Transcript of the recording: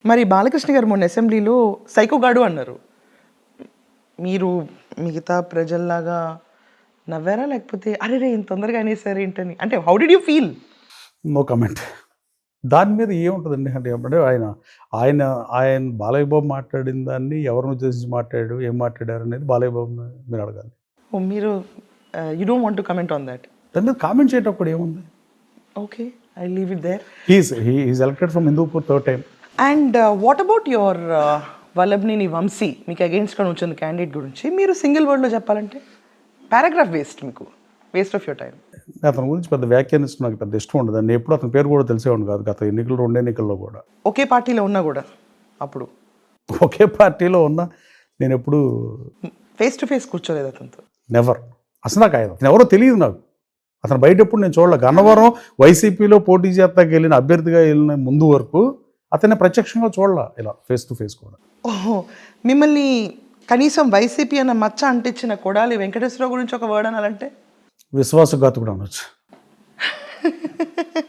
మరి బాలకృష్ణ గారు మొన్న అసెంబ్లీలో సైకోగాడు అన్నారు. మీరు మిగతా ప్రజల్లాగా నవ్వారా? లేకపోతే అరెరే ఇంత తొందరగా అనేసారు ఏంటని? అంటే how did you feel? No comment. దాని మీద ఏముంటుందండి అంటే అంటే ఆయన ఆయన ఆయన బాలయ్య బాబు మాట్లాడిన దాన్ని ఎవరిని ఉద్దేశించి మాట్లాడాడు, ఏం మాట్లాడారు అనేది బాలయ్య బాబుని మీరు అడగాలి. మీరు you don't want to comment on that. దాని మీద కామెంట్ చేయటప్పుడు ఏముంది? Okay, I leave it there. He's elected from Hindupur third time. And what about your Vallabhaneni Vamsi, మీకు అగెయిన్స్ట్గా వచ్చిన క్యాండిడేట్ గురించి మీరు సింగిల్ వర్డ్లో చెప్పాలంటే? పారాగ్రాఫ్ వేస్ట్, మీకు వేస్ట్ ఆఫ్ యువర్ టైం. అతని గురించి పెద్ద వ్యాఖ్యానిస్తూ నాకు పెద్ద ఇష్టం ఉండదు. నేను ఎప్పుడు అతని పేరు కూడా తెలిసేవాడు కాదు. గత ఎన్నికలు 2 ఎన్నికల్లో కూడా ఒకే పార్టీలో ఉన్నా కూడా అప్పుడు ఒకే పార్టీలో ఉన్నా నేను ఎప్పుడు ఫేస్ టు ఫేస్ కూర్చోలేదు అతనితో. నెవర్. అసలు నాకు ఆయన ఎవరో తెలియదు నాకు. అతను బయట ఎప్పుడు నేను చూడలే. గన్నవరం వైసీపీలో పోటీ చేస్తాకి వెళ్ళిన అభ్యర్థిగా వెళ్ళిన ముందు వరకు అతన్ని ప్రత్యక్షంగా చూడలే ఇలా ఫేస్ టు ఫేస్ కూడా. ఓహో, మిమ్మల్ని కనీసం వైసీపీ అన్న మచ్చ అంటించిన కొడాలి వెంకటేశ్వరరావు గురించి ఒక వర్డ్ అనాలంటే? విశ్వాసఘాతకుడు అనొచ్చు.